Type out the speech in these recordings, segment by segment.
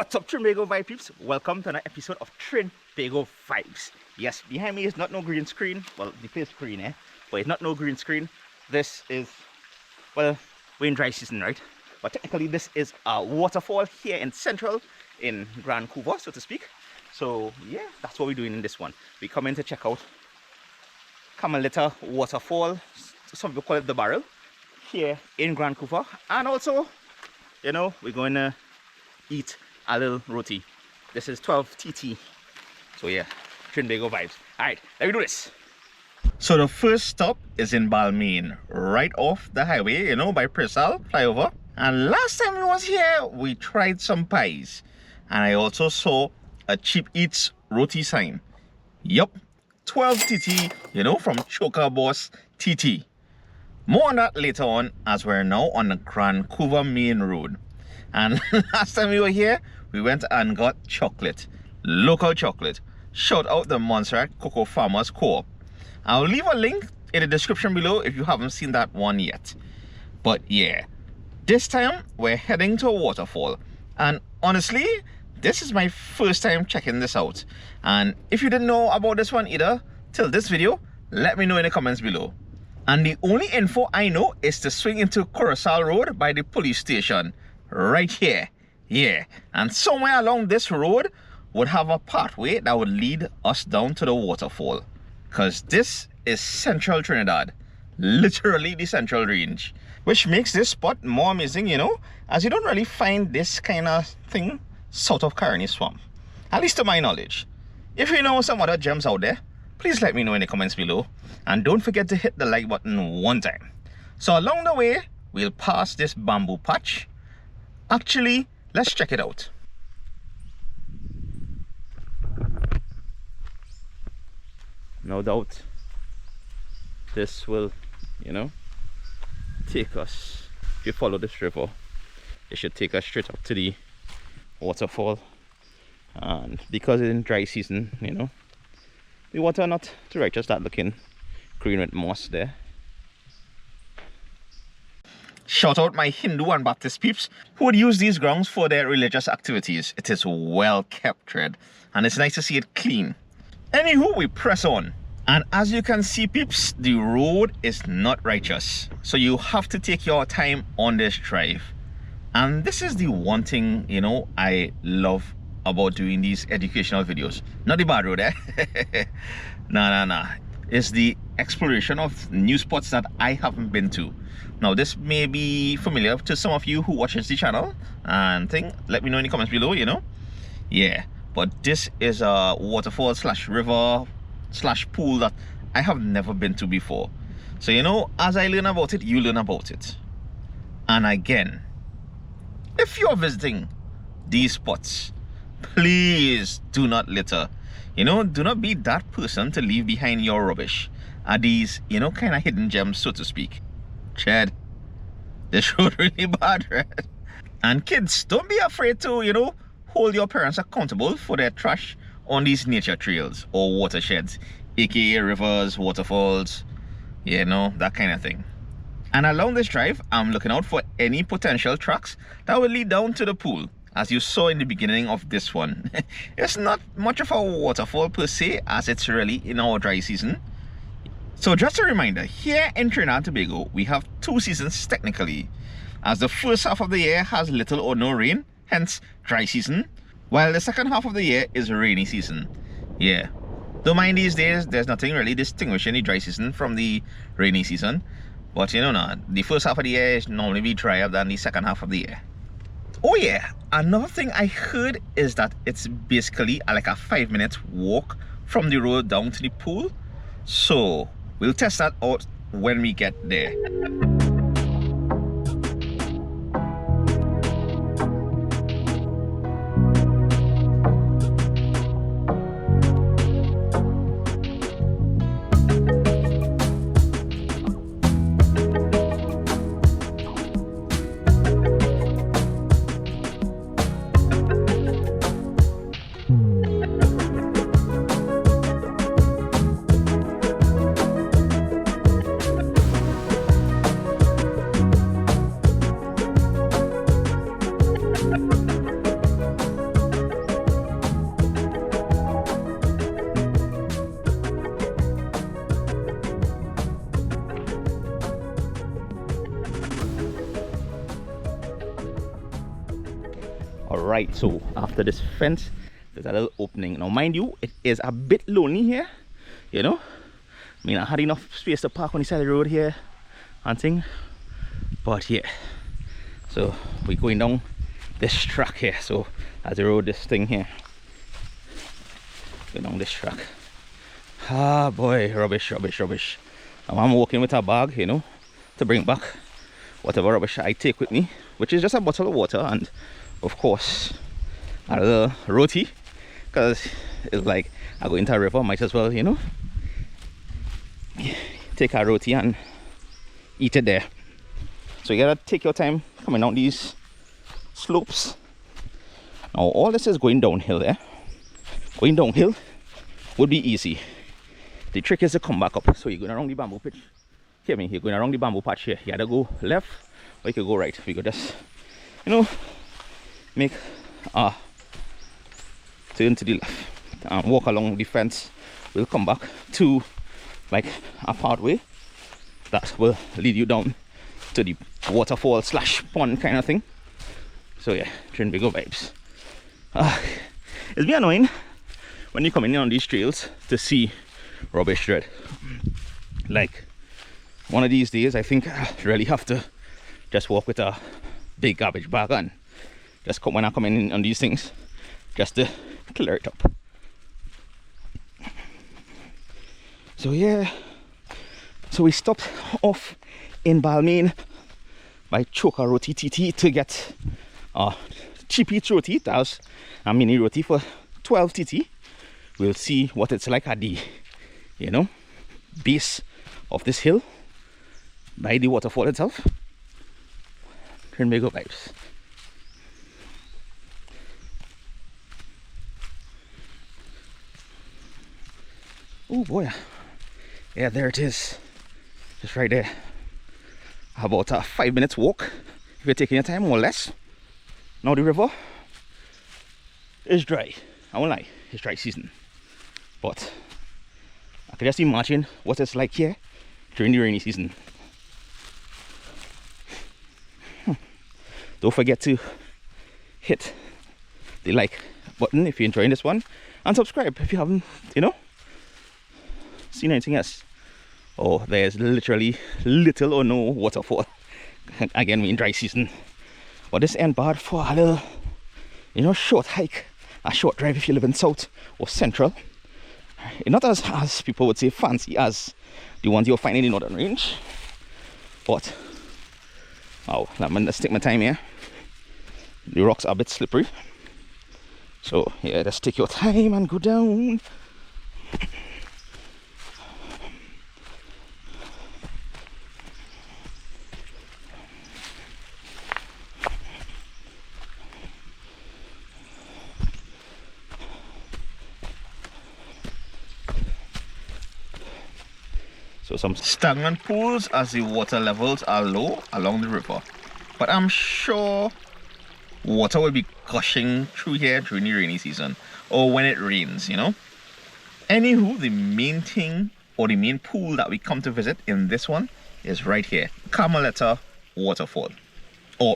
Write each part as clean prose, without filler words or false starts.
What's up, Trinbago Vibes peeps? Welcome to another episode of Trinbago Vibes. Yes, behind me is not no green screen. Well, the place green, but it's not no green screen. This is, well, we're in dry season, right? But technically this is a waterfall here in Central, in Gran Couva, so to speak. So yeah, that's what we're doing in this one. We come in to check out Carmelita Waterfall, some people call it the barrel, here in Gran Couva. And also, you know, we're going to eat a little roti. This is 12 TT. So yeah, Trinbago Vibes. Alright, let me do this. So the first stop is in Balmain, right off the highway, you know, by Preysal flyover. And last time we was here, we tried some pies. And I also saw a cheap eats roti sign. Yup, 12 TT, you know, from Choker Boss TT. More on that later on, as we're now on the Gran Couva main road. And last time we were here, we went and got chocolate, local chocolate. Shout out the Montserrat Cocoa Farmers Co-op. I'll leave a link in the description below if you haven't seen that one yet. But yeah, this time we're heading to a waterfall. And honestly, this is my first time checking this out. And if you didn't know about this one either, till this video, let me know in the comments below. And the only info I know is to swing into Preysal Road by the police station. Right here. Yeah. And somewhere along this road would have a pathway that would lead us down to the waterfall. Because this is Central Trinidad. Literally the Central Range. Which makes this spot more amazing, you know, as you don't really find this kind of thing south of Carney Swamp. At least to my knowledge. If you know some other gems out there, please let me know in the comments below. And don't forget to hit the like button one time. So along the way, we'll pass this bamboo patch. Actually, let's check it out. No doubt this will, you know, take us, if you follow this river, it should take us straight up to the waterfall. And because it's in dry season, you know, the water not too right, just start looking green with moss there. Shout out my Hindu and Baptist peeps who would use these grounds for their religious activities. It is well kept thread and it's nice to see it clean. Anywho, we press on. And as you can see peeps, the road is not righteous. So you have to take your time on this drive. And this is the one thing, you know, I love about doing these educational videos. Not the bad road, Nah. It's the exploration of new spots that I haven't been to. Now this may be familiar to some of you who watches the channel and think, let me know in the comments below, you know. Yeah, but this is a waterfall slash river slash pool that I have never been to before. So you know, as I learn about it, you learn about it. And again, if you're visiting these spots, please do not litter. You know, do not be that person to leave behind your rubbish at these, you know, kind of hidden gems, so to speak. Chad, this road really bad, right? And kids, don't be afraid to, you know, hold your parents accountable for their trash on these nature trails or watersheds, aka rivers, waterfalls, you know, that kind of thing. And along this drive, I'm looking out for any potential tracks that will lead down to the pool. As you saw in the beginning of this one, it's not much of a waterfall per se, as it's really in our dry season. So just a reminder, here in Trinidad and Tobago, we have two seasons technically, as the first half of the year has little or no rain, hence dry season, while the second half of the year is rainy season. Yeah, don't mind these days, there's nothing really distinguishing the dry season from the rainy season, but you know, the first half of the year is normally be drier than the second half of the year. Oh yeah, another thing I heard is that it's basically like a 5-minute walk from the road down to the pool. So we'll test that out when we get there. Alright, so after this fence, there's a little opening. Now mind you, it is a bit lonely here, you know. I mean, I had enough space to park on the side of the road here and thing. But yeah, so we're going down this track here. So as the road, this thing here, going down this track. Ah boy, rubbish. I'm walking with a bag, you know, to bring back whatever rubbish I take with me, which is just a bottle of water and of course a little roti, because it's like I go into a river, might as well, you know, take a roti and eat it there. So you gotta take your time coming down these slopes. Now all this is going downhill there. Going downhill would be easy. The trick is to come back up. So you're going around the bamboo patch. Hear me, you're going around the bamboo patch here. You gotta go left or you could go right. We could just, you know, make a turn to the left and walk along the fence. We'll come back to like a pathway that will lead you down to the waterfall slash pond kind of thing. So yeah, Trinbago vibes. It's been annoying when you come in on these trails to see rubbish dread. Like one of these days I think I really have to just walk with a big garbage bag and just come when I come in on these things just to clear it up. So yeah, so we stopped off in Balmain by Choka Roti TT to get cheapy roti. That was a mini roti for 12 TT. We'll see what it's like at the, you know, base of this hill by the waterfall itself. Trinbago vibes. Oh boy, yeah, there it is, just right there. About a 5 minutes walk if you're taking your time or less. Now the river is dry. I won't lie, it's dry season, but I can just imagine what it's like here during the rainy season. Don't forget to hit the like button if you're enjoying this one, and subscribe if you haven't, you know, seen anything else. Oh, there's literally little or no waterfall. Again, we're in dry season, but this ain't bad for a little, you know, short hike, a short drive if you live in South or Central. Not as people would say fancy as the ones you'll find in the Northern Range, but oh, I'm gonna take my time here. The rocks are a bit slippery, so yeah, just take your time and go down. So some stagnant pools as the water levels are low along the river. But I'm sure water will be gushing through here during the rainy season or when it rains, you know. Anywho, the main thing or the main pool that we come to visit in this one is right here, Carmelita Waterfall. Or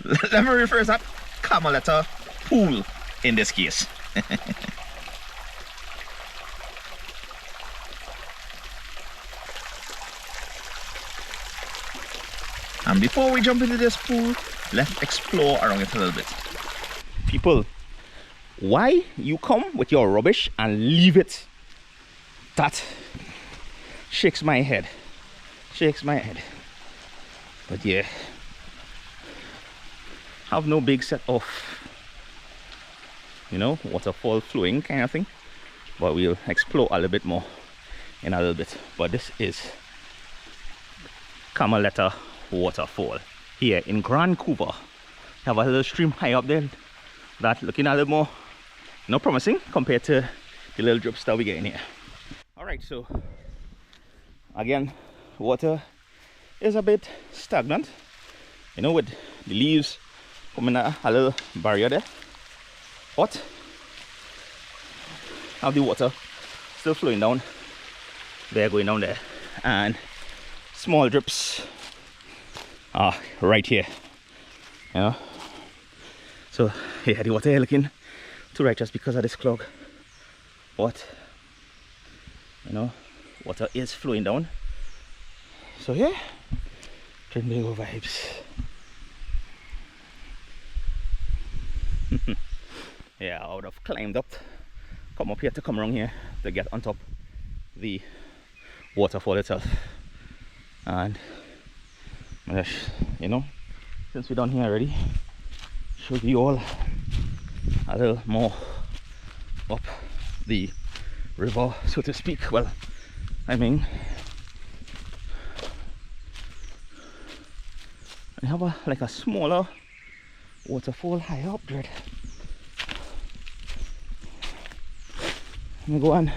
let me rephrase that, Carmelita Pool in this case. And before we jump into this pool, let's explore around it a little bit. People, why you come with your rubbish and leave it? That shakes my head. Shakes my head. But yeah, have no big set of, you know, waterfall flowing kind of thing. But we'll explore a little bit more in a little bit. But this is Carmelita Waterfall here in Gran Couva. Have a little stream high up there that looking a little more, you know, promising compared to the little drips that we get in here. All right, so again, water is a bit stagnant, you know, with the leaves coming a little barrier there, but have the water still flowing down there, going down there, and small drips right here, you know. So yeah, the water here looking too righteous because of this clog. But you know, water is flowing down. So yeah, Trinbago vibes. Yeah, I would have climbed up, come up here to come around here to get on top the waterfall itself. And you know, since we're down here already, show you all a little more up the river, so to speak. Well, I mean, we have like a smaller waterfall higher up there. I'm gonna go and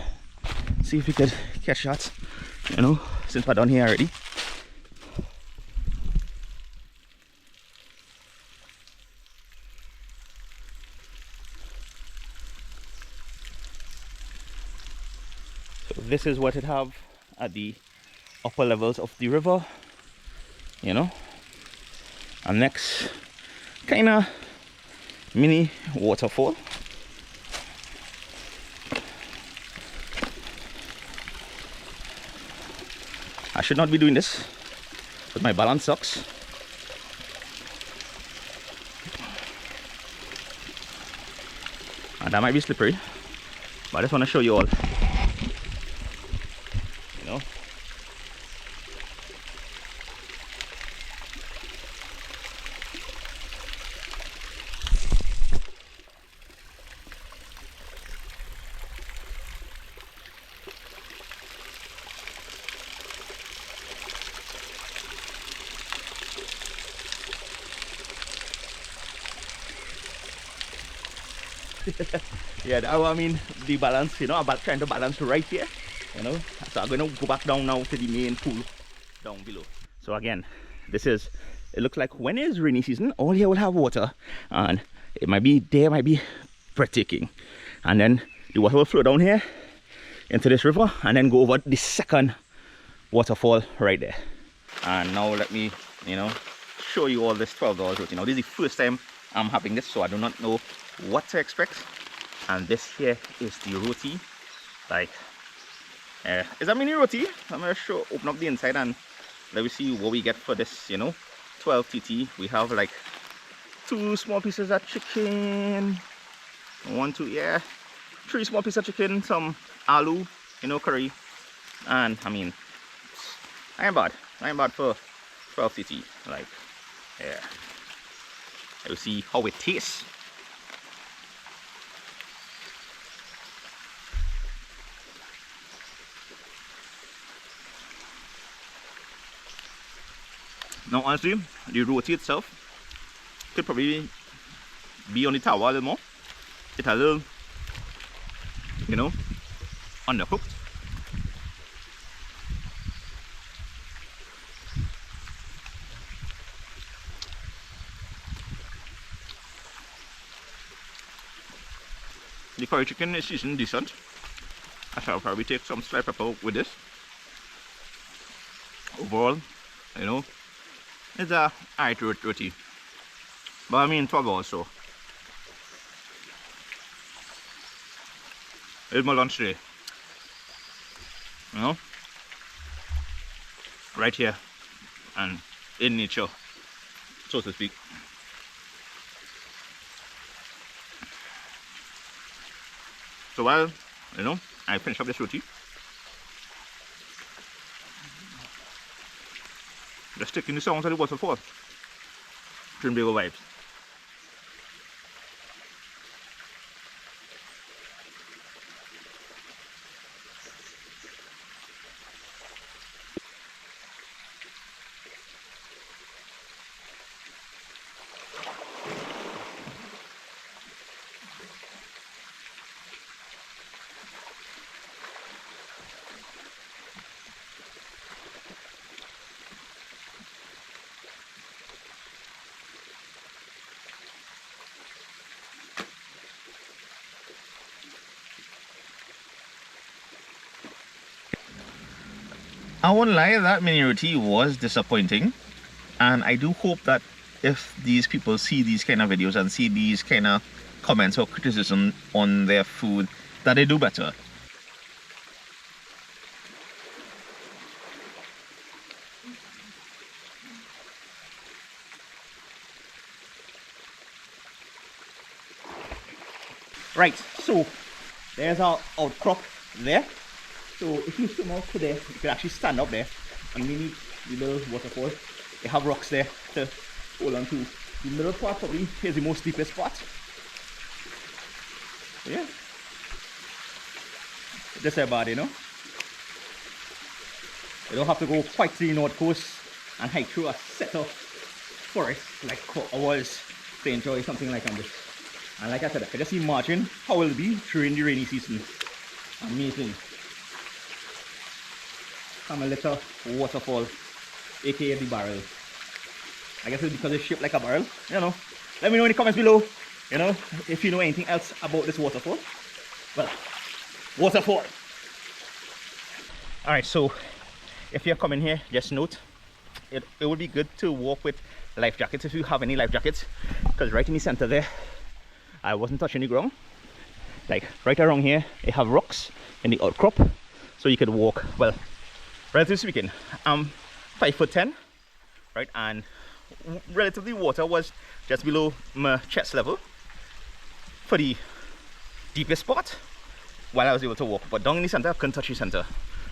see if we could catch shots, you know, since we're down here already. So this is what it have at the upper levels of the river, you know. And next, kind of mini waterfall. I should not be doing this, but my balance sucks. And that might be slippery, but I just want to show you all, you know. Yeah, I mean, the balance, you know, I'm trying to balance right here, you know. So I'm going to go back down now to the main pool down below. So again, it looks like when it's rainy season, all here will have water, and it might be breathtaking. And then the water will flow down here into this river and then go over the second waterfall right there. And now let me, you know, show you all this $12 roti. Now this is the first time I'm having this, so I do not know what to expect. And this here is the roti. Like, it's a mini roti. I'm gonna open up the inside and let me see what we get for this, you know, 12 TT. We have like 2 small pieces of chicken, 1, 2, yeah, 3 small pieces of chicken, some aloo, you know, curry, and I mean, I ain't bad for 12 TT. Like, yeah, let me see how it tastes. Now honestly, the roti itself could probably be on the tower a little more. It's a little, you know, undercooked. The curry chicken is seasoned decent. I shall probably take some sliced pepper with this. Overall, you know, it's a alright roti. But I mean $12 so. It's my lunch today. You know? Right here and in nature, so to speak. So while, you know, I finish up this roti, just taking the sounds of the waterfall. Trinbago vibes. I won't lie, that mini roti was disappointing, and I do hope that if these people see these kind of videos and see these kind of comments or criticism on their food, that they do better. Right, so there's our outcrop there. So if you swim out to there, you can actually stand up there and we need the little waterfall. They have rocks there to hold on to. The middle part probably is the most deepest part. Yeah. Just about, you know. You don't have to go quite to the north coast and hike through a set of forest like ours to enjoy something like this. And like I said, I can just imagine how it will be during the rainy season. Amazing. Carmelita Waterfall, aka the barrel. I guess it's because it's shaped like a barrel, you know. Let me know in the comments below, you know, if you know anything else about this waterfall. Well, waterfall. Alright, so if you're coming here, just note, it would be good to walk with life jackets if you have any life jackets, because right in the center there, I wasn't touching the ground. Like right around here, they have rocks in the outcrop, so you could walk. Well, relatively speaking, I'm 5'10", right, and relatively water was just below my chest level for the deepest spot while I was able to walk. But down in the center, I couldn't touch the center.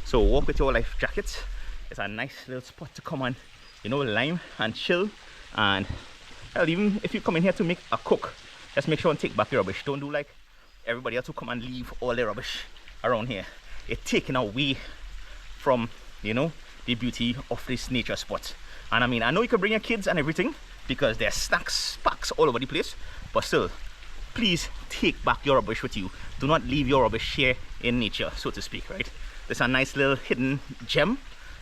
So walk with your life jackets. It's a nice little spot to come and, you know, lime and chill. And well, even if you come in here to make a cook, just make sure and take back your rubbish. Don't do like everybody else who come and leave all their rubbish around here. It's taken away from, you know, the beauty of this nature spot. And I mean, I know you can bring your kids and everything because there's snacks, packs all over the place, but still, please take back your rubbish with you. Do not leave your rubbish here in nature, so to speak, right? This is a nice little hidden gem,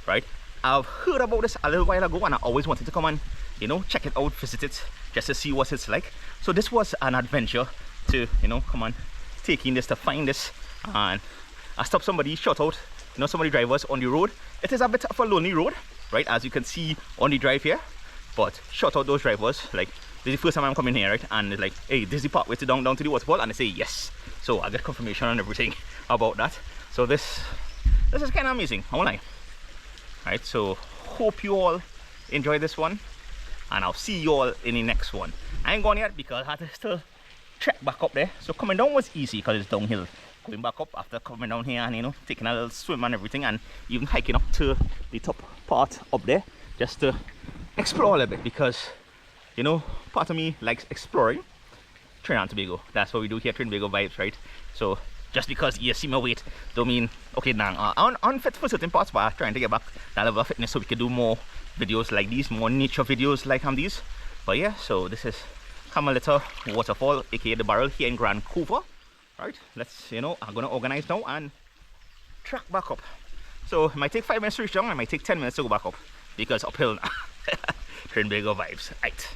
right? I've heard about this a little while ago and I always wanted to come and, you know, check it out, visit it, just to see what it's like. So this was an adventure to, you know, come on, taking this to find this. And I stopped somebody, shout out, you know, some of the drivers on the road. It is a bit of a lonely road, right, as you can see on the drive here, but shout out those drivers. Like, this is the first time I'm coming here, right, and it's like, hey, this is the pathway to down to the waterfall, and they say yes. So I get confirmation and everything about that. So this is kind of amazing, I won't lie. Right, so hope you all enjoy this one, and I'll see you all in the next one. I ain't gone yet because I had to still trek back up there. So coming down was easy because it's downhill. Going back up after coming down here and, you know, taking a little swim and everything, and even hiking up to the top part up there just to explore a little bit, because, you know, part of me likes exploring Trinidad and Tobago. That's what we do here, Trinbago Vibes, right? So just because you see my weight don't mean, okay, nah, I'm unfit for certain parts, but I'm trying to get back that level of fitness so we can do more videos like these, more nature videos like these. But yeah, so this is Carmelita Waterfall, aka the barrel, here in Gran Couva. Right, let's, you know, I'm gonna organize now and track back up. So it might take 5 minutes to reach down, it might take 10 minutes to go back up because uphill now. Trinbago Vibes, right.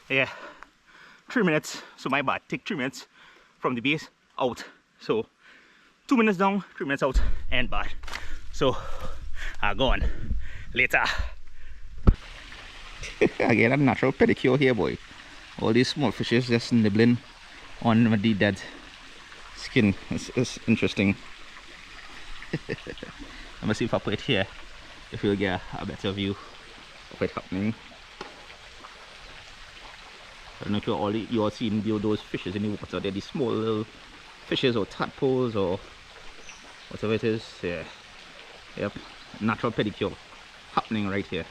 Yeah, 3 minutes, so my bad, take 3 minutes from the base out. So 2 minutes down, 3 minutes out, and back. So I'll go on later. I get a natural pedicure here, boy. All these small fishes just nibbling on the dead skin. It's interesting. Let me see if I put it here, if you'll get a better view of it happening. I don't know if you all seen those fishes in the water. They're these small little fishes or tadpoles or whatever it is. Yeah. Yep. Natural pedicure happening right here.